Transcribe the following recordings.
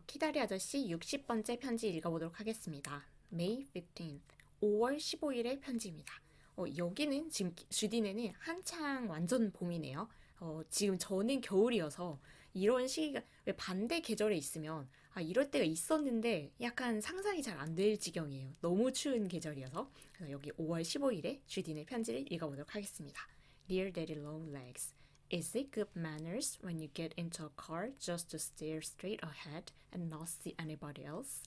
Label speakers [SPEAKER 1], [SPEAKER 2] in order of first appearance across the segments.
[SPEAKER 1] 키다리 아저씨 60번째 편지 읽어보도록 하겠습니다. May 15th, 5월 15일의 편지입니다. 여기는 지금 주디네는 한창 완전 봄이네요. 지금 저는 겨울이어서 이런 시기가 왜 반대 계절에 있으면 이럴 때가 있었는데 약간 상상이 잘 안 될 지경이에요. 너무 추운 계절이어서. 그래서 여기 5월 15일에 주디네 편지를 읽어보도록 하겠습니다. Dear Daddy Longlegs, Is it good manners when you get into a car just to stare straight ahead and not see anybody else?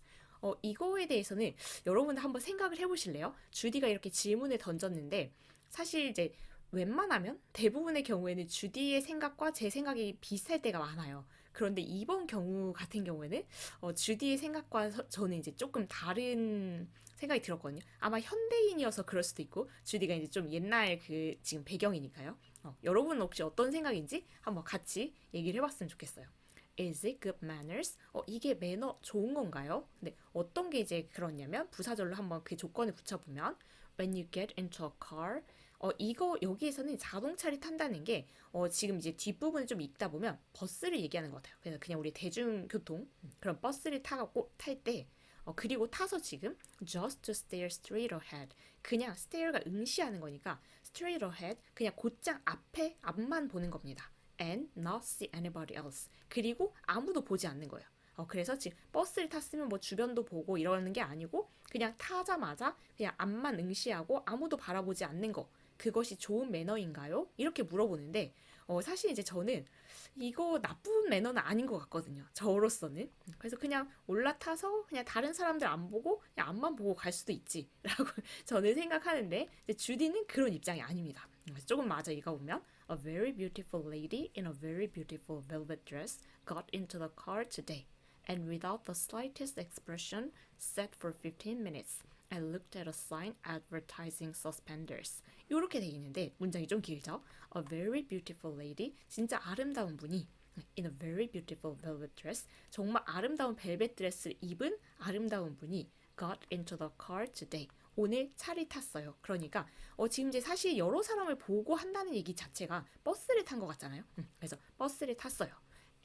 [SPEAKER 1] 이거에 대해서는 여러분들 한번 생각을 해보실래요? 주디가 이렇게 질문을 던졌는데 사실 이제 웬만하면 대부분의 경우에는 주디의 생각과 제 생각이 비슷할 때가 많아요. 그런데 이번 경우 같은 경우에는 주디의 생각과 저는 이제 조금 다른 생각이 들었거든요. 아마 현대인이어서 그럴 수도 있고 주디가 이제 좀 옛날 그 지금 배경이니까요. 여러분은 혹시 어떤 생각인지 한번 같이 얘기를 해봤으면 좋겠어요. Is it good manners? 이게 매너 좋은 건가요? 근데 어떤 게 이제 그렇냐면 부사절로 한번 그 조건을 붙여보면 When you get into a car 이거 여기에서는 자동차를 탄다는 게 지금 이제 뒷부분을 좀 읽다 보면 버스를 얘기하는 것 같아요. 그래서 그냥 우리 대중교통 그런 버스를 타고 탈 때 그리고 타서 지금 just to stare straight ahead 그냥 stare가 응시하는 거니까 straight ahead 그냥 곧장 앞만 보는 겁니다. And not see anybody else 그리고 아무도 보지 않는 거예요. 그래서 지금 버스를 탔으면 뭐 주변도 보고 이러는 게 아니고 그냥 타자마자 그냥 앞만 응시하고 아무도 바라보지 않는 거 그것이 좋은 매너인가요? 이렇게 물어보는데 사실 이제 저는 이거 나쁜 매너는 아닌 것 같거든요. 저로서는. 그래서 그냥 올라타서 그냥 다른 사람들 안 보고 그냥 앞만 보고 갈 수도 있지라고 저는 생각하는데 주디는 그런 입장이 아닙니다. 조금 맞아 읽어보면 A very beautiful lady in a very beautiful velvet dress got into the car today and without the slightest expression sat for 15 minutes. I looked at a sign advertising suspenders. 이렇게 돼 있는데 문장이 좀 길죠? A very beautiful lady, 진짜 아름다운 분이 in a very beautiful velvet dress, 정말 아름다운 벨벳 드레스를 입은 아름다운 분이 got into the car today. 오늘 차를 탔어요. 그러니까 지금 이제 사실 여러 사람을 보고 한다는 얘기 자체가 버스를 탄 것 같잖아요. 그래서 버스를 탔어요.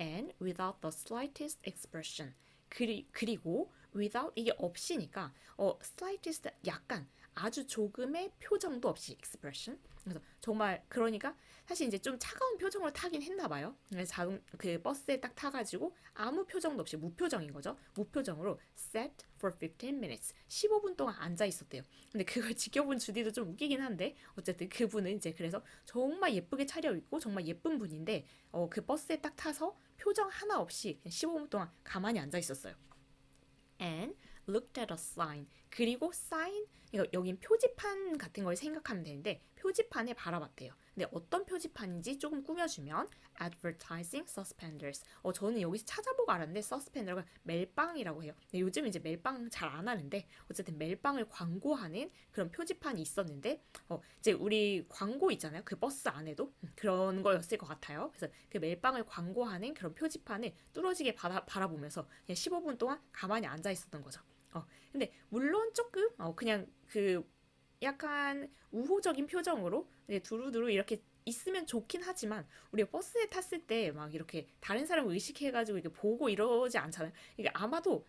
[SPEAKER 1] And without the slightest expression. 그리고 without 이게 없이니까 slightest 약간 아주 조금의 표정도 없이 expression. 그래서 정말 그러니까 사실 이제 좀 차가운 표정으로 타긴 했나 봐요. 그래서 그 버스에 딱 타가지고 아무 표정도 없이 무표정인 거죠. 무표정으로 sat for 15 minutes 15분 동안 앉아 있었대요. 근데 그걸 지켜본 주디도 좀 웃기긴 한데 어쨌든 그분은 이제 그래서 정말 예쁘게 차려입고 정말 예쁜 분인데 그 버스에 딱 타서 표정 하나 없이 15분 동안 가만히 앉아 있었어요. And looked at a sign. 그리고 sign, 여긴 표지판 같은 걸 생각하면 되는데 표지판에 바라봤대요. 근데 어떤 표지판인지 조금 꾸며주면 advertising suspenders. 저는 여기서 찾아보고 알았는데 suspender가 멜빵이라고 해요. 근데 요즘 이제 멜빵 잘 안 하는데 어쨌든 멜빵을 광고하는 그런 표지판이 있었는데 이제 우리 광고 있잖아요. 그 버스 안에도 그런 거였을 것 같아요. 그래서 그 멜빵을 광고하는 그런 표지판을 뚫어지게 바라보면서 그냥 15분 동안 가만히 앉아 있었던 거죠. 근데 물론 조금 그냥 그 약간 우호적인 표정으로 두루두루 이렇게 있으면 좋긴 하지만 우리가 버스에 탔을 때 막 이렇게 다른 사람을 의식해가지고 이렇게 보고 이러지 않잖아요. 이게 아마도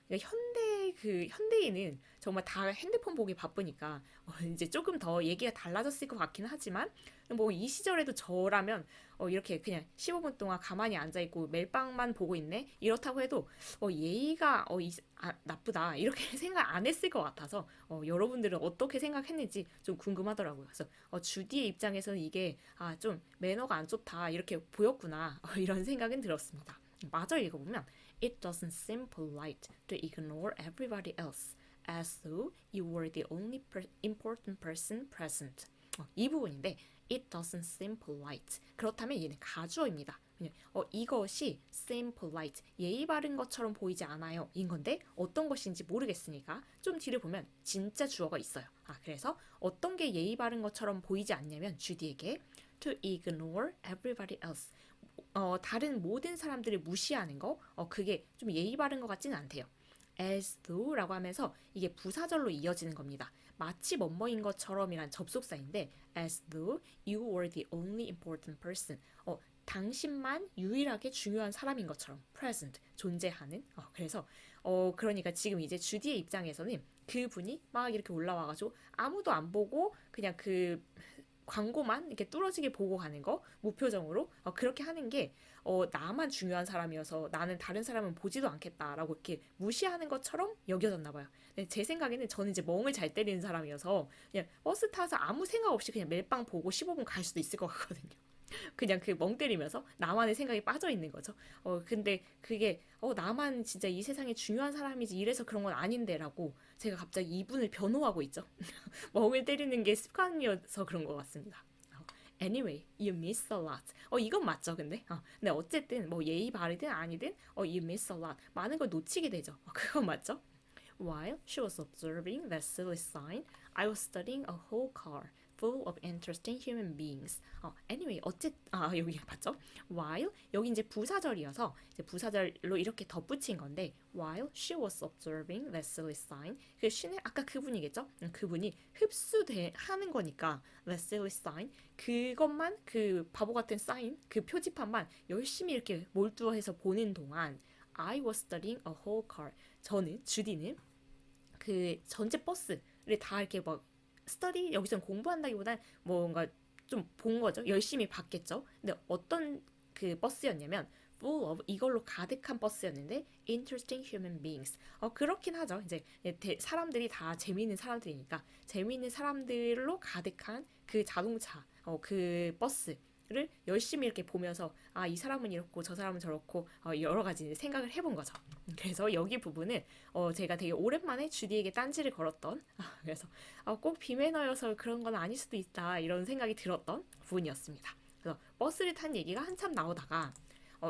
[SPEAKER 1] 현대인은 정말 다 핸드폰 보기 바쁘니까 이제 조금 더 얘기가 달라졌을 것 같긴 하지만 뭐 이 시절에도 저라면 이렇게 그냥 15분 동안 가만히 앉아 있고 멜빵만 보고 있네 이렇다고 해도 예의가 나쁘다 이렇게 생각 안 했을 것 같아서 여러분들은 어떻게 생각했는지 좀 궁금하더라고요. 그래서 주디의 입장에서는 이게 좀 매너가 안 좋다 이렇게 보였구나 이런 생각은 들었습니다. 마저 읽어보면 It doesn't seem polite to ignore everybody else as though you were the only important person present. 이 부분인데 It doesn't seem polite. 그렇다면 얘는 가주어입니다. 이것이 seem polite, 예의 바른 것처럼 보이지 않아요. 인 건데 어떤 것인지 모르겠으니까 좀 뒤를 보면 진짜 주어가 있어요. 그래서 어떤 게 예의 바른 것처럼 보이지 않냐면 주디에게 to ignore everybody else. 다른 모든 사람들을 무시하는 거, 그게 좀 예의 바른 것 같지는 않대요. as though라고 하면서 이게 부사절로 이어지는 겁니다. 마치 뭐뭐인 것처럼이란 접속사인데 as though you were the only important person. 당신만 유일하게 중요한 사람인 것처럼 present 존재하는. 그래서 그러니까 지금 이제 주디의 입장에서는 그분이 막 이렇게 올라와가지고 아무도 안 보고 그냥 그 광고만 이렇게 뚫어지게 보고 가는 거 무표정으로 그렇게 하는 게 나만 중요한 사람이어서 나는 다른 사람은 보지도 않겠다라고 이렇게 무시하는 것처럼 여겨졌나 봐요. 근데 제 생각에는 저는 이제 멍을 잘 때리는 사람이어서 그냥 버스 타서 아무 생각 없이 그냥 멜빵 보고 15분 갈 수도 있을 것 같거든요. 그냥 그 멍 때리면서 나만의 생각에 빠져 있는 거죠. 근데 그게 나만 진짜 이 세상에 중요한 사람이지 이래서 그런 건 아닌데라고 제가 갑자기 이분을 변호하고 있죠. 멍을 때리는 게 습관이어서 그런 것 같습니다. Anyway, you miss a lot. 이건 맞죠, 근데. 근데 어쨌든 뭐 예의 바르든 아니든 you miss a lot. 많은 걸 놓치게 되죠. 그건 맞죠? While she was observing that silly sign, I was studying a whole car full of interesting human beings. Anyway, 여기 봤죠? While 여기 이제 부사절이어서 이제 부사절로 이렇게 덧붙인 건데 while she was observing that silly sign. 그 she는 아까 그분이겠죠? 그분이 하는 거니까 that silly sign 그것만 그 바보 같은 사인 그 표지판만 열심히 이렇게 몰두해서 보는 동안 I was studying a whole car. 주디는 그 전체 버스를 다 이렇게 막 스터디 여기서 공부한다기보단 뭔가 좀 본 거죠. 열심히 봤겠죠. 근데 어떤 그 버스였냐면 full of 이걸로 가득한 버스였는데 interesting human beings. 그렇긴 하죠. 이제 사람들이 다 재미있는 사람들이니까 재미있는 사람들로 가득한 그 자동차 그 버스 를 열심히 이렇게 보면서 이 사람은 이렇고 저 사람은 저렇고 여러 가지 생각을 해본 거죠. 그래서 여기 부분은 제가 되게 오랜만에 주디에게 딴지를 걸었던 그래서 꼭 비매너여서 그런 건 아닐 수도 있다 이런 생각이 들었던 부분이었습니다. 그래서 버스를 탄 얘기가 한참 나오다가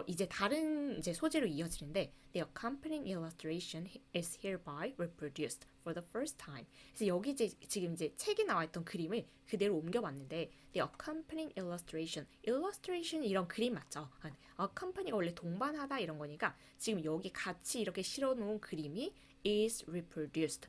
[SPEAKER 1] 이제 다른 이제 소재로 이어지는데 The accompanying illustration is hereby reproduced for the first time. 그래서 여기 이제 지금 이제 책에 나와 있던 그림을 그대로 옮겨봤는데 The accompanying illustration 이런 그림 맞죠? accompany가 원래 동반하다 이런 거니까 지금 여기 같이 이렇게 실어놓은 그림이 is reproduced.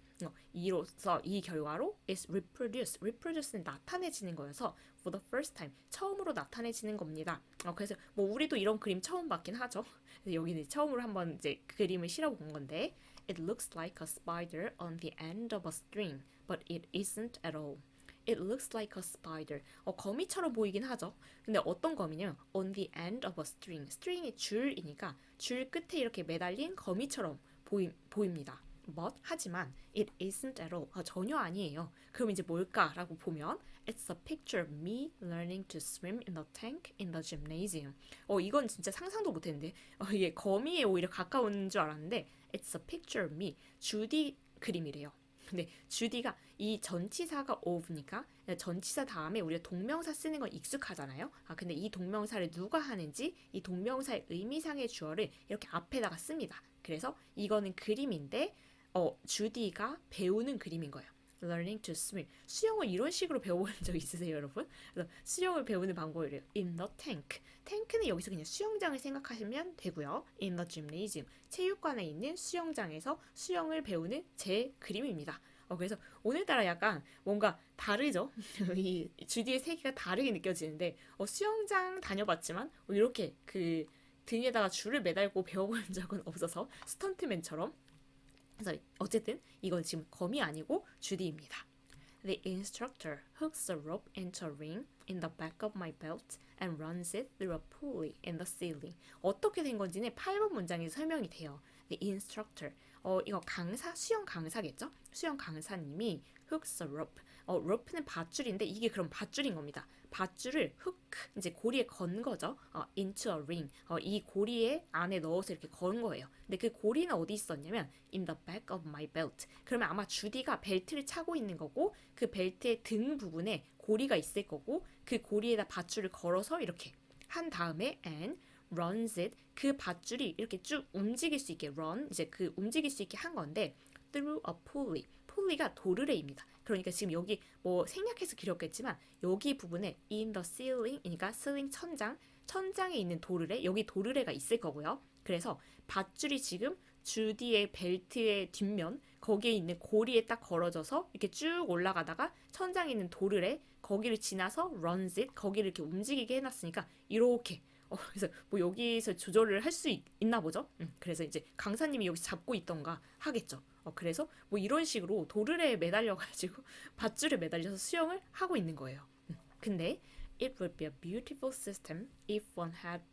[SPEAKER 1] 이로써 이 결과로 is reproduce는 나타내지는 거여서 for the first time 처음으로 나타내지는 겁니다. 그래서 뭐 우리도 이런 그림 처음 봤긴 하죠. 여기는 처음으로 한번 이제 그림을 실어본 건데 It looks like a spider on the end of a string, but it isn't at all. It looks like a spider. 거미처럼 보이긴 하죠. 근데 어떤 거미냐면 on the end of a string. string이 줄이니까 줄 끝에 이렇게 매달린 거미처럼 보입니다. But 하지만 it isn't at all. 전혀 아니에요. 그럼 이제 뭘까라고 보면 It's a picture of me learning to swim in the tank in the gymnasium. 이건 진짜 상상도 못했는데 이게 거미에 오히려 가까운 줄 알았는데 It's a picture of me. 주디 그림이래요. 근데 주디가 이 전치사가 of니까 전치사 다음에 우리가 동명사 쓰는 건 익숙하잖아요. 근데 이 동명사를 누가 하는지 이 동명사의 의미상의 주어를 이렇게 앞에다가 씁니다. 그래서 이거는 그림인데 주디가 배우는 그림인 거예요. Learning to swim. 수영을 이런 식으로 배워본 적 있으세요, 여러분? 그래서 수영을 배우는 방법이래요. In the tank. 탱크는 여기서 그냥 수영장을 생각하시면 되고요. In the gymnasium. 체육관에 있는 수영장에서 수영을 배우는 제 그림입니다. 그래서 오늘따라 약간 뭔가 다르죠? 이 주디의 세계가 다르게 느껴지는데 수영장 다녀봤지만 이렇게 그 등에다가 줄을 매달고 배워본 적은 없어서 스턴트맨처럼 그래서 어쨌든 이건 지금 검이 아니고 주디입니다. The instructor hooks a rope into a ring in the back of my belt and runs it through a pulley in the ceiling. 어떻게 된 건지는 8번 문장에서 설명이 돼요. The instructor. 이거 수영 강사겠죠? 수영 강사님이 hooks a rope. rope는 밧줄인데 이게 그럼 밧줄인 겁니다. 밧줄을 hook, 이제 고리에 건 거죠. into a ring. 이 고리에 안에 넣어서 이렇게 건 거예요. 근데 그 고리는 어디 있었냐면 in the back of my belt. 그러면 아마 주디가 벨트를 차고 있는 거고 그 벨트의 등 부분에 고리가 있을 거고 그 고리에다 밧줄을 걸어서 이렇게 한 다음에 and runs it. 그 밧줄이 이렇게 쭉 움직일 수 있게 run, 이제 그 움직일 수 있게 한 건데 through a pulley. 폴리가 도르래입니다. 그러니까 지금 여기 뭐 생략해서 그렸겠지만 여기 부분에 in the ceiling, 그러니까 ceiling 천장에 있는 도르래, 여기 도르래가 있을 거고요. 그래서 밧줄이 지금 주디의 벨트의 뒷면 거기에 있는 고리에 딱 걸어져서 이렇게 쭉 올라가다가 천장에 있는 도르래 거기를 지나서 runs it, 거기를 이렇게 움직이게 해놨으니까 이렇게 그래서 뭐 여기서 조절을 할 수 있나 보죠. 그래서 이제 강사님이 여기 잡고 있던가 하겠죠. 그래서 뭐 이런 식으로 도르래에 매달려가지고 밧줄에 매달려서 수영을 하고 있는 거예요. 근데 it would be a beautiful system if one had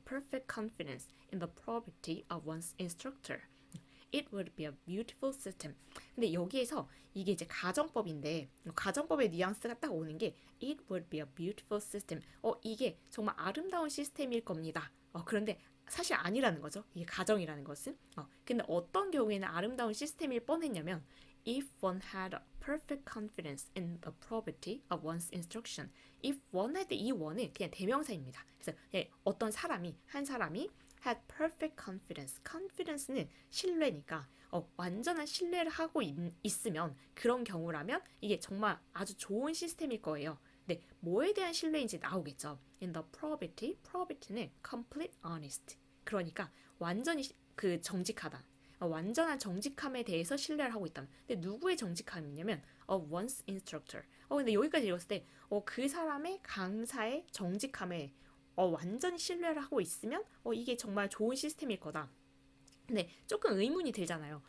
[SPEAKER 1] perfect confidence in the probity of one's instructor. It would be a beautiful system. 근데 여기에서 이게 이제 가정법인데 가정법의 뉘앙스가 딱 오는 게 It would be a beautiful system. 이게 정말 아름다운 시스템일 겁니다. 그런데 사실 아니라는 거죠. 이게 가정이라는 것은. 근데 어떤 경우에는 아름다운 시스템일 뻔했냐면 If one had a perfect confidence in the probity of one's instruction. If one 할 때 이 one은 그냥 대명사입니다. 그래서 어떤 사람이 한 사람이 had perfect confidence. confidence는 신뢰니까 완전한 신뢰를 하고 있으면 그런 경우라면 이게 정말 아주 좋은 시스템일 거예요. 근데 뭐에 대한 신뢰인지 나오겠죠. In the probity, probity는 complete honest. 그러니까 완전히 그 정직하다. 완전한 정직함에 대해서 신뢰를 하고 있다면. 근데 누구의 정직함이냐면 one's instructor. 근데 여기까지 읽었을 때 그 사람의 강사의 정직함에 완전히 신뢰를 하고 있으면 이게 정말 좋은 시스템일 거다. 근데 조금 의문이 들잖아요.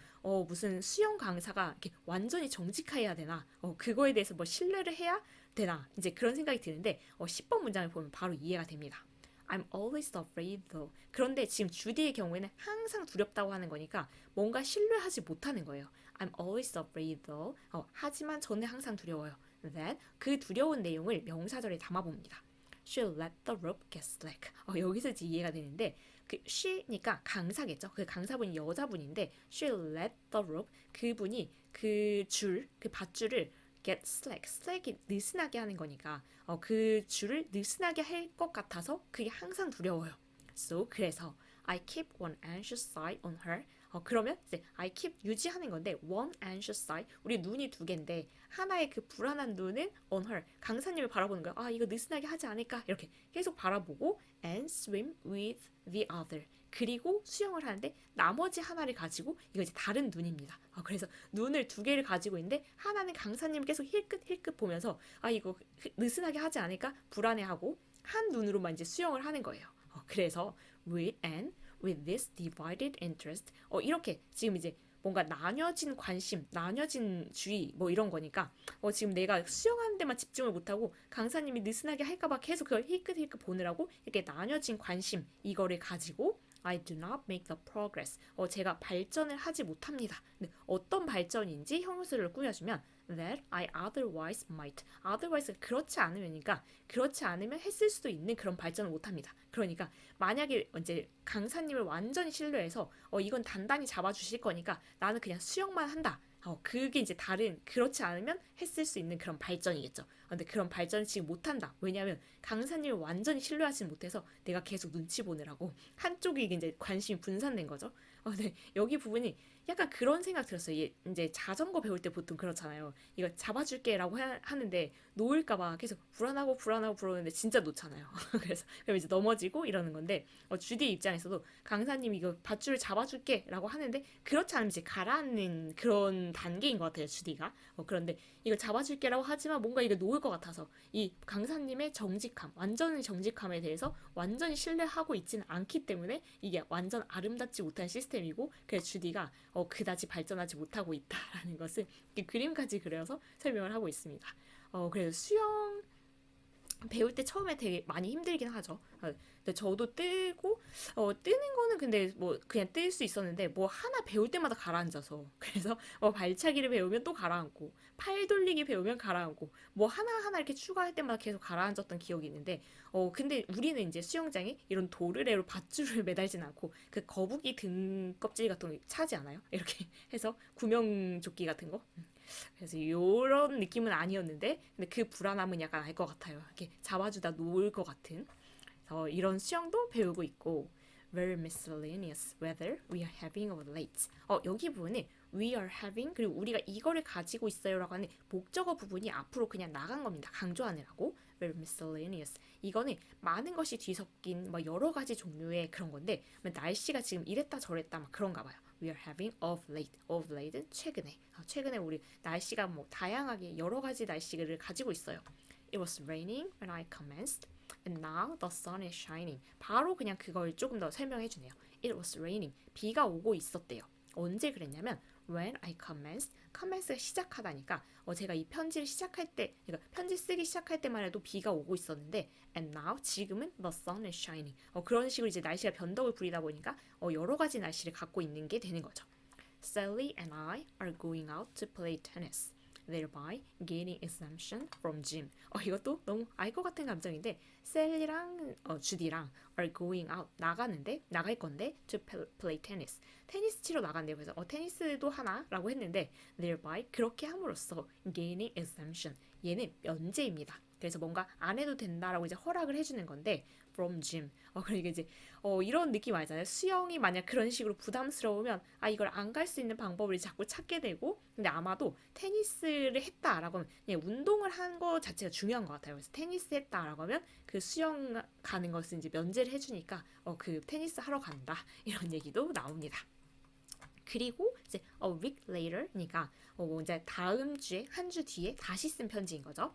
[SPEAKER 1] 무슨 수영 강사가 이렇게 완전히 정직해야 되나? 그거에 대해서 뭐 신뢰를 해야 되나? 이제 그런 생각이 드는데 10번 문장을 보면 바로 이해가 됩니다. I'm always afraid though. 그런데 지금 주디의 경우에는 항상 두렵다고 하는 거니까 뭔가 신뢰하지 못하는 거예요. I'm always afraid though. 하지만 저는 항상 두려워요. That 그 두려운 내용을 명사절에 담아봅니다. She'll let the rope get slack. 여기서 이제 이해가 되는데 그 she니까 강사겠죠. 그 강사분이 여자분인데 she'll let the rope 그분이 그 줄, 그 밧줄을 get slack. slack이 느슨하게 하는 거니까 그 줄을 느슨하게 할 것 같아서 그게 항상 두려워요. So 그래서 I keep one anxious eye on her. 그러면 이제 I keep 유지하는 건데 one anxious eye 우리 눈이 두 개인데 하나의 그 불안한 눈은 on her 강사님을 바라보는 거야. 이거 느슨하게 하지 않을까 이렇게 계속 바라보고 and swim with the other 그리고 수영을 하는데 나머지 하나를 가지고 이거 이제 다른 눈입니다. 그래서 눈을 두 개를 가지고 있는데 하나는 강사님을 계속 힐끗힐끗 보면서 이거 느슨하게 하지 않을까 불안해하고 한 눈으로만 이제 수영을 하는 거예요. 그래서 with this divided interest 이렇게 지금 이제 뭔가 나뉘어진 관심, 나뉘어진 주의 뭐 이런 거니까 지금 내가 수영하는 데만 집중을 못하고 강사님이 느슨하게 할까봐 계속 그걸 힐끗힐끗 보느라고 이렇게 나뉘어진 관심 이거를 가지고 I do not make the progress. 제가 발전을 하지 못합니다. 근데 어떤 발전인지 형용사를 꾸며주면 that I otherwise might. otherwise 그렇지 않으면이니까 그렇지 않으면 했을 수도 있는 그런 발전을 못합니다. 그러니까 만약에 이제 강사님을 완전히 신뢰해서 이건 단단히 잡아주실 거니까 나는 그냥 수영만 한다. 그게 이제 다른 그렇지 않으면 했을 수 있는 그런 발전이겠죠. 근데 그런 발전을 지금 못한다. 왜냐하면 강사님을 완전히 신뢰하지 못해서 내가 계속 눈치 보느라고 한쪽이 이제 관심이 분산된 거죠. 근데 여기 부분이 약간 그런 생각 들었어요. 이제 자전거 배울 때 보통 그렇잖아요. 이거 잡아줄게라고 하는데 놓을까봐 계속 불안하고 불안하고 진짜 놓잖아요. 그래서 그럼 이제 넘어지고 이러는 건데 주디 입장에서도 강사님이 이거 밧줄을 잡아줄게라고 하는데 그렇지 않으면 이제 가라앉는 그런 단계인 것 같아요. 주디가. 그런데 이거 잡아줄게라고 하지만 뭔가 이거 놓을 것 같아서 이 강사님의 정직함, 완전히 정직함에 대해서 완전히 신뢰하고 있지는 않기 때문에 이게 완전 아름답지 못한 시스템이고 그래서 주디가 그다지 발전하지 못하고 있다라는 것을 그림까지 그려서 설명을 하고 있습니다. 그래서 수영 배울 때 처음에 되게 많이 힘들긴 하죠. 근데 저도 뜨고 뜨는 거는 근데 뭐 그냥 뜰 수 있었는데 뭐 하나 배울 때마다 가라앉아서 그래서 발차기를 배우면 또 가라앉고 팔 돌리기 배우면 가라앉고 뭐 하나하나 이렇게 추가할 때마다 계속 가라앉았던 기억이 있는데 근데 우리는 이제 수영장에 이런 도르래로 밧줄을 매달진 않고 그 거북이 등 껍질 같은 거 차지 않아요? 이렇게 해서 구명조끼 같은 거 그래서 이런 느낌은 아니었는데 근데 그 불안함은 약간 알 것 같아요. 이렇게 잡아주다 놓을 것 같은. 그래서 이런 수영도 배우고 있고 very miscellaneous whether we are having or late. 여기 부분에 we are having 그리고 우리가 이거를 가지고 있어요라고 하는 목적어 부분이 앞으로 그냥 나간 겁니다. 강조하느라고 very miscellaneous. 이거는 많은 것이 뒤섞인 뭐 여러 가지 종류의 그런 건데 날씨가 지금 이랬다 저랬다 막 그런가 봐요. We are having of late. of late는 최근에. 최근에 우리 날씨가 뭐 다양하게 여러 가지 날씨를 가지고 있어요. It was raining when I commenced. And now the sun is shining. 바로 그냥 그걸 조금 더 설명해 주네요. It was raining. 비가 오고 있었대요. 언제 그랬냐면 when I commenced. commence가 시작하다니까 제가 이 편지를 시작할 때, 그러니까 편지 쓰기 시작할 때만 해도 비가 오고 있었는데 and now 지금은 the sun is shining. 그런 식으로 이제 날씨가 변덕을 부리다 보니까 여러 가지 날씨를 갖고 있는 게 되는 거죠. Sally and I are going out to play tennis. thereby gaining exemption from gym. 이것도 너무 알 것 같은 감정인데 셀리랑 주디랑 are going out 나갈 건데 to play tennis. 테니스 치러 나간대요. 그래서 테니스도 하나라고 했는데 thereby 그렇게 함으로써 gaining exemption 얘는 면제입니다. 그래서 뭔가 안 해도 된다라고 이제 허락을 해주는 건데 from gym. 그러니까 이제 이런 느낌 알잖아요. 수영이 만약 그런 식으로 부담스러우면 이걸 안 갈 수 있는 방법을 자꾸 찾게 되고, 근데 아마도 테니스를 했다라고 하면 그냥 운동을 한 거 자체가 중요한 것 같아요. 그래서 테니스 했다라고 하면 그 수영 가는 것을 이제 면제를 해주니까 그 테니스 하러 간다 이런 얘기도 나옵니다. 그리고 이제 a week later니까 이제 다음 주에 한 주 뒤에 다시 쓴 편지인 거죠.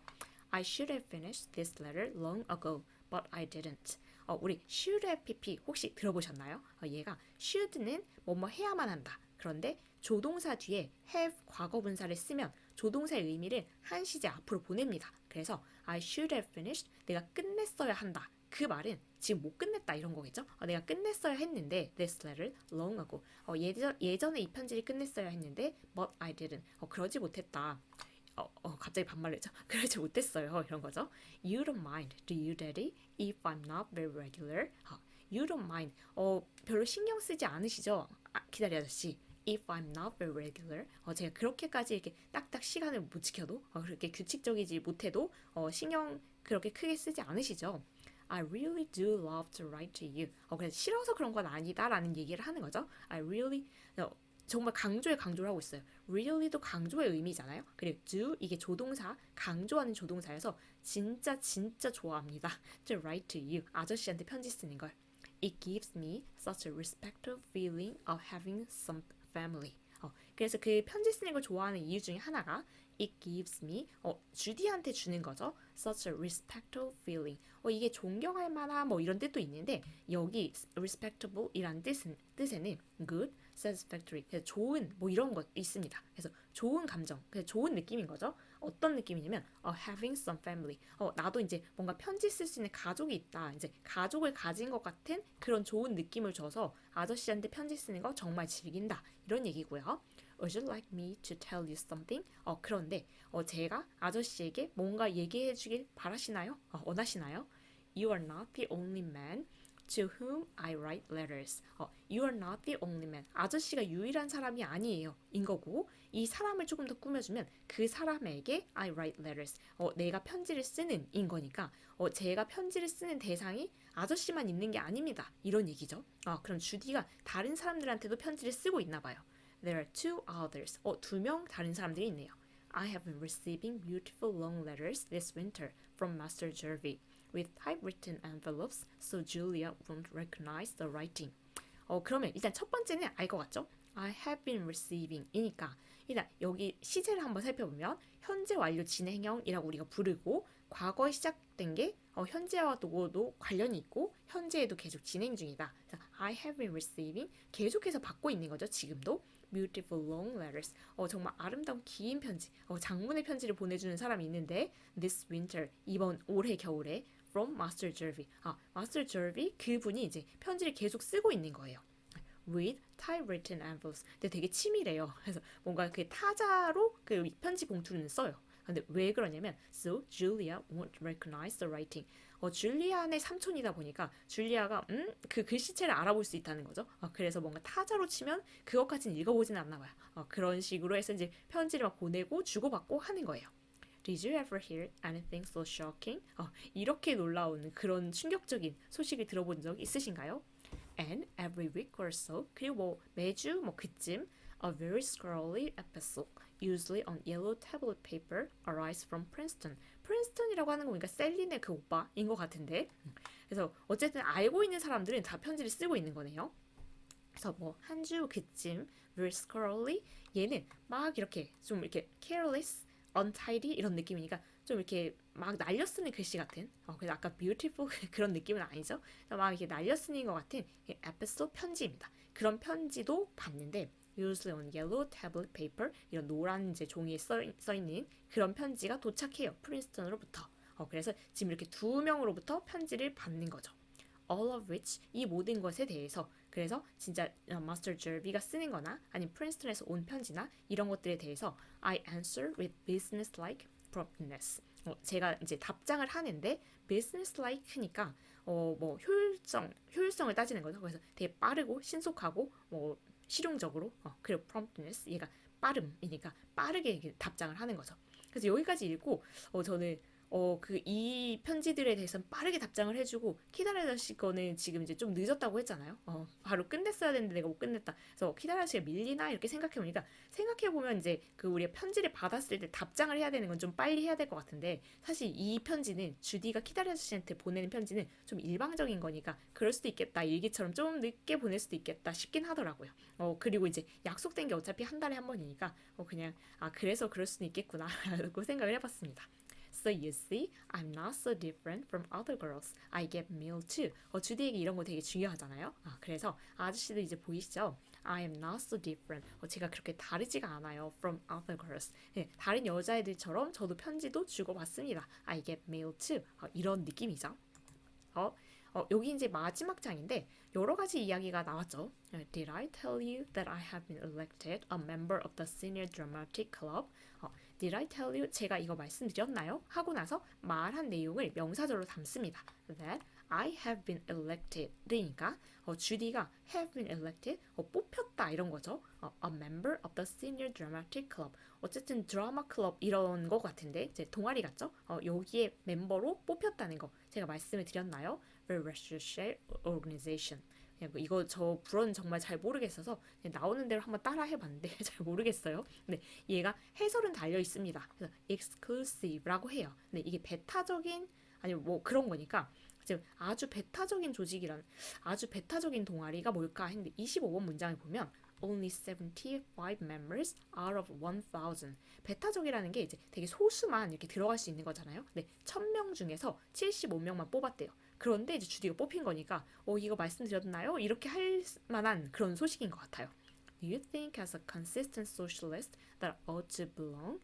[SPEAKER 1] I should have finished this letter long ago, but I didn't. 우리 should have pp 혹시 들어보셨나요? 얘가 should는 뭐뭐 해야만 한다. 그런데 조동사 뒤에 have 과거분사를 쓰면 조동사의 의미를 한 시제 앞으로 보냅니다. 그래서 I should have finished, 내가 끝냈어야 한다. 그 말은 지금 못 끝냈다 이런 거겠죠? 내가 끝냈어야 했는데 this letter long ago. 예전에 이 편지를 끝냈어야 했는데 but I didn't. 그러지 못했다. 갑자기 반말을 했죠. 그러지 못했어요. 이런 거죠. You don't mind, do you, daddy? If I'm not very regular. You don't mind. 별로 신경 쓰지 않으시죠? 기다려 아저씨. If I'm not very regular. 제가 그렇게까지 이렇게 딱딱 시간을 못 지켜도 그렇게 규칙적이지 못해도 신경 그렇게 크게 쓰지 않으시죠? I really do love to write to you. 그래서 싫어서 그런 건 아니다라는 얘기를 하는 거죠. I really 정말 강조를 하고 있어요. really도 강조의 의미잖아요. 그리고 do 이게 조동사, 강조하는 조동사여서 진짜 좋아합니다. to write to you, 아저씨한테 편지 쓰는 걸. It gives me such a respectful feeling of having some family. 그래서 그 편지 쓰는 걸 좋아하는 이유 중에 하나가 It gives me, 주디한테 주는 거죠. Such a respectful feeling. 이게 존경할 만한 뭐 이런 뜻도 있는데 여기 respectable 이란 뜻에는 good, satisfactory, 그래서 좋은 뭐 이런 거 있습니다. 그래서 좋은 감정, 그래서 좋은 느낌인 거죠. 어떤 느낌이냐면 having some family. 나도 이제 뭔가 편지 쓸 수 있는 가족이 있다. 이제 가족을 가진 것 같은 그런 좋은 느낌을 줘서 아저씨한테 편지 쓰는 거 정말 즐긴다. 이런 얘기고요. Would you like me to tell you something? 그런데 제가 아저씨에게 뭔가 얘기해 주길 바라시나요? 원하시나요? You are not the only man to whom I write letters. You are not the only man. 아저씨가 유일한 사람이 아니에요. 인 거고 이 사람을 조금 더 꾸며주면 그 사람에게 I write letters. 내가 편지를 쓰는 인 거니까 제가 편지를 쓰는 대상이 아저씨만 있는 게 아닙니다. 이런 얘기죠. 그럼 주디가 다른 사람들한테도 편지를 쓰고 있나 봐요. There are two others. 두 명 다른 사람들이 있네요. I have been receiving beautiful long letters this winter from Master Jervy with typewritten envelopes, so Julia won't recognize the writing. 그러면 일단 첫 번째는 알 것 같죠? I have been receiving 이니까 일단 여기 시제를 한번 살펴보면 현재 완료 진행형이라고 우리가 부르고 과거에 시작된 게 현재와도 관련이 있고 현재에도 계속 진행 중이다. I have been receiving 계속해서 받고 있는 거죠. 지금도 beautiful long letters. 정말 아름다운 긴 편지, 장문의 편지를 보내주는 사람이 있는데 this winter, 이번 올해 겨울에 from Master Jervy. Master Jervy 그분이 이제 편지를 계속 쓰고 있는 거예요. with typewritten envelopes. 근데 되게 치밀해요. 그래서 뭔가 그 타자로 그 편지 봉투는 써요. 근데 왜 그러냐면 so Julia won't recognize the writing. 줄리안의 삼촌이다 보니까 줄리아가 그 글씨체를 알아볼 수 있다는 거죠. 그래서 뭔가 타자로 치면 그것까지는 읽어보지는 않나 봐요. 그런 식으로 해서 이제 편지를 막 보내고 주고받고 하는 거예요. Did you ever hear anything so shocking? 이렇게 놀라운 그런 충격적인 소식을 들어본 적 있으신가요? And every week or so, 그리고 뭐 매주 뭐 그쯤 a very scrawly episode, usually on yellow tablet paper, arrives from Princeton. 프린스턴이라고 하는 거 보니까 셀린의 그 오빠인 것 같은데. 그래서 어쨌든 알고 있는 사람들은 다 편지를 쓰고 있는 거네요. 그래서 뭐 한 주 그쯤 very scrawly 얘는 막 이렇게 좀 이렇게 careless, untidy 이런 느낌이니까 좀 이렇게 막 날려 쓰는 글씨 같은 그래서 아까 beautiful 그런 느낌은 아니죠. 막 이렇게 날려 쓰는 것 같은 에피소드 편지입니다. 그런 편지도 봤는데 usually on yellow tablet paper 이런 노란 이제 종이에 써 있는 그런 편지가 도착해요. 프린스턴으로부터. 그래서 지금 이렇게 두 명으로부터 편지를 받는 거죠. all of which 이 모든 것에 대해서 그래서 진짜 마스터 제비가 쓰는 거나 아니면 프린스턴에서 온 편지나 이런 것들에 대해서 I answer with business-like promptness. 제가 이제 답장을 하는데 business-like니까 뭐 효율성을 따지는 거죠. 그래서 되게 빠르고 신속하고 뭐 실용적으로 그리고 promptness 얘가 빠름이니까 빠르게 답장을 하는 거죠. 그래서 여기까지 읽고 저는 이 편지들에 대해서는 빠르게 답장을 해주고 키다라 씨 거는 지금 이제 좀 늦었다고 했잖아요. 바로 끝냈어야 되는데 내가 못 끝냈다. 그래서 키다라 씨가 밀리나 이렇게 생각해보니까 생각해보면 이제 그 우리가 편지를 받았을 때 답장을 해야 되는 건 좀 빨리 해야 될 것 같은데 사실 이 편지는 주디가 키다라 씨한테 보내는 편지는 좀 일방적인 거니까 그럴 수도 있겠다. 일기처럼 좀 늦게 보낼 수도 있겠다 싶긴 하더라고요. 그리고 이제 약속된 게 어차피 한 달에 한 번이니까 그냥 그래서 그럴 수는 있겠구나 라고 생각을 해봤습니다. So you see, I'm not so different from other girls. I get mail too. 주디에게 이런 거 되게 중요하잖아요. 그래서 아저씨들 이제 보이시죠? I am not so different. 제가 그렇게 다르지가 않아요. From other girls. 네, 다른 여자애들처럼 저도 편지도 주고받습니다. I get mail too. 이런 느낌이죠. 여기 이제 마지막 장인데 여러 가지 이야기가 나왔죠. Did I tell you that I have been elected a member of the Senior Dramatic Club? Did I tell you? 제가 이거 말씀드렸나요? 하고 나서 말한 내용을 명사절로 담습니다. That I have been elected. 그러니까 주디가 have been elected, 뽑혔다 이런 거죠. A member of the Senior Dramatic Club. 어쨌든 드라마 클럽 이런 거 같은데 이제 동아리 같죠? 여기에 멤버로 뽑혔다는 거 제가 말씀을 드렸나요? Very research organization. 이거 저 불어는 정말 잘 모르겠어서 나오는 대로 한번 따라 해봤는데 잘 모르겠어요. 근데 얘가 해설은 달려 있습니다. 그래서 exclusive라고 해요. 근데 이게 베타적인 아니면 뭐 그런 거니까 지금 아주 베타적인 조직이란 아주 베타적인 동아리가 뭘까 했는데 25번 문장을 보면 only 75 members out of 1000. 베타적이라는 게 이제 되게 소수만 이렇게 들어갈 수 있는 거잖아요. 근데 1000명 중에서 75명만 뽑았대요. 그런데 이제 주디가 뽑힌 거니까 이거 말씀드렸나요? 이렇게 할 만한 그런 소식인 것 같아요. Do you think as a consistent socialist that ought to belong?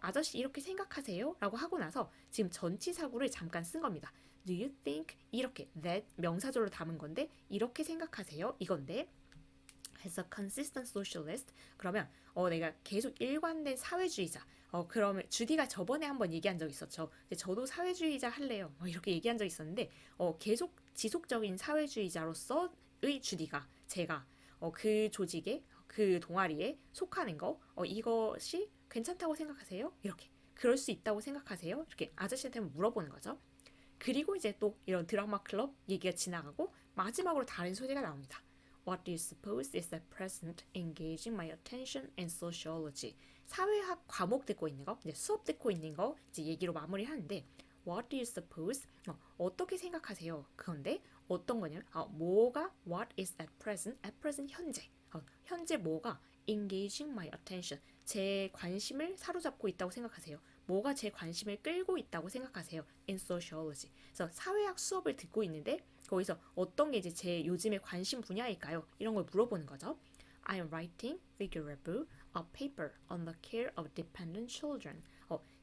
[SPEAKER 1] 아저씨 이렇게 생각하세요? 라고 하고 나서 지금 전치사구를 잠깐 쓴 겁니다. Do you think 이렇게 that 명사절로 담은 건데 이렇게 생각하세요? 이건데 as a consistent socialist 그러면 내가 계속 일관된 사회주의자 그러면 주디가 저번에 한번 얘기한 적 있었죠. 저도 사회주의자 할래요. 이렇게 얘기한 적 있었는데 계속 지속적인 사회주의자로서의 주디가 제가 그 조직에 그 동아리에 속하는 거 이것이 괜찮다고 생각하세요? 이렇게 그럴 수 있다고 생각하세요? 이렇게 아저씨한테 물어보는 거죠. 그리고 이제 또 이런 드라마 클럽 얘기가 지나가고 마지막으로 다른 소재가 나옵니다. What do you suppose is at present engaging my attention in sociology? 사회학 과목 듣고 있는 거, 이제 수업 듣고 있는 거 이제 얘기로 마무리하는데 What do you suppose? 어떻게 생각하세요? 그런데 어떤 거냐면 뭐가 what is at present? At present 현재. 현재 뭐가 engaging my attention? 제 관심을 사로잡고 있다고 생각하세요. 뭐가 제 관심을 끌고 있다고 생각하세요. In sociology. 그래서 사회학 수업을 듣고 있는데 거기서 어떤 게 이제 제 요즘의 관심 분야일까요? 이런 걸 물어보는 거죠. I'm writing figuratively a paper on the care of dependent children.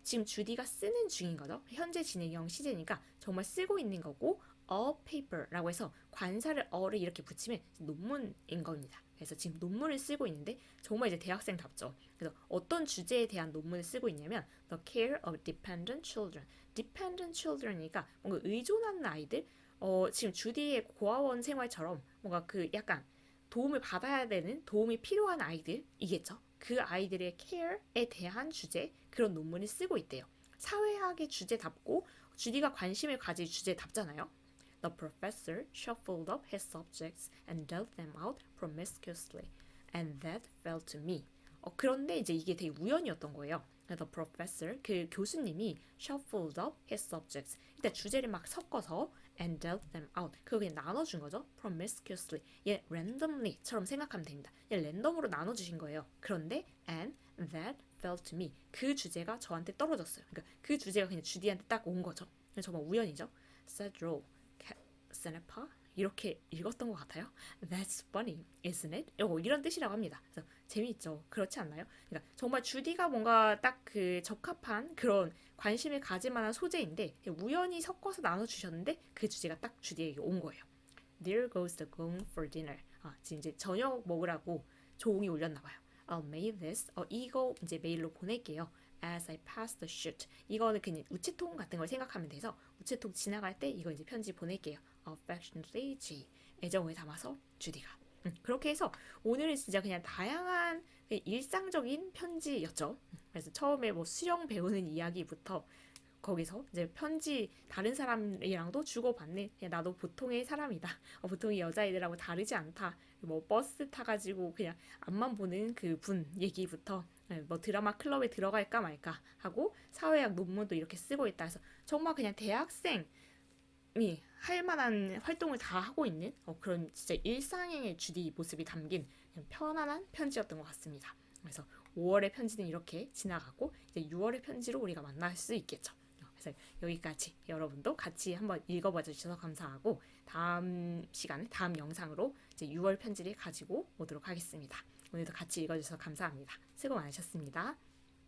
[SPEAKER 1] 지금 주디가 쓰는 중인 거죠. 현재 진행형 시제니까 정말 쓰고 있는 거고 a paper라고 해서 관사를 어를 이렇게 붙이면 논문인 겁니다. 그래서 지금 논문을 쓰고 있는데 정말 이제 대학생답죠. 그래서 어떤 주제에 대한 논문을 쓰고 있냐면 The care of dependent children. dependent children이니까 뭔가 의존하는 아이들 지금 주디의 고아원 생활처럼 뭔가 그 약간 도움을 받아야 되는 도움이 필요한 아이들이겠죠. 그 아이들의 care에 대한 주제 그런 논문을 쓰고 있대요. 사회학의 주제답고 주디가 관심을 가질 주제답잖아요. The professor shuffled up his subjects and dealt them out promiscuously, and that fell to me. 그런데 이제 이게 되게 우연이었던 거예요. The professor, 그 교수님이 shuffled up his subjects. 일단 주제를 막 섞어서 and dealt them out. 그거 그냥 나눠준 거죠. promiscuously. 얘 randomly처럼 생각하면 됩니다. 얘 랜덤으로 나눠주신 거예요. 그런데 and that fell to me. 그 주제가 저한테 떨어졌어요. 그러니까 그 주제가 그냥 주디한테 딱 온 거죠. 정말 우연이죠. Cedro, Senepa 이렇게 읽었던 것 같아요. That's funny, isn't it? 이런 뜻이라고 합니다. 그래서 재미있죠. 그렇지 않나요? 그러니까 정말 주디가 뭔가 딱 그 적합한 그런 관심을 가질 만한 소재인데 우연히 섞어서 나눠주셨는데 그 주제가 딱 주디에게 온 거예요. There goes the gong for dinner. 지금 이제 저녁 먹으라고 종이 올렸나 봐요. I'll mail this. 이거 이제 메일로 보낼게요. As I pass the chute. 이거는 그냥 우체통 같은 걸 생각하면 돼서 우체통 지나갈 때 이거 이제 편지 보낼게요. Affectionately G. 애정을 담아서 주디가. 그렇게 해서 오늘은 진짜 그냥 다양한 일상적인 편지였죠. 그래서 처음에 뭐 수영 배우는 이야기부터 거기서 이제 편지 다른 사람이랑도 주고받는 그냥 나도 보통의 사람이다. 보통의 여자애들하고 다르지 않다. 뭐 버스 타가지고 그냥 앞만 보는 그 분 얘기부터 뭐 드라마 클럽에 들어갈까 말까 하고 사회학 논문도 이렇게 쓰고 있다 해서 정말 그냥 대학생이 할 만한 활동을 다 하고 있는 그런 진짜 일상의 주디 모습이 담긴 그냥 편안한 편지였던 것 같습니다. 그래서 5월의 편지는 이렇게 지나가고 이제 6월의 편지로 우리가 만날 수 있겠죠. 그래서 여기까지 여러분도 같이 한번 읽어봐 주셔서 감사하고 다음 시간에 다음 영상으로 이제 6월 편지를 가지고 오도록 하겠습니다. 오늘도 같이 읽어주셔서 감사합니다. 수고 많으셨습니다.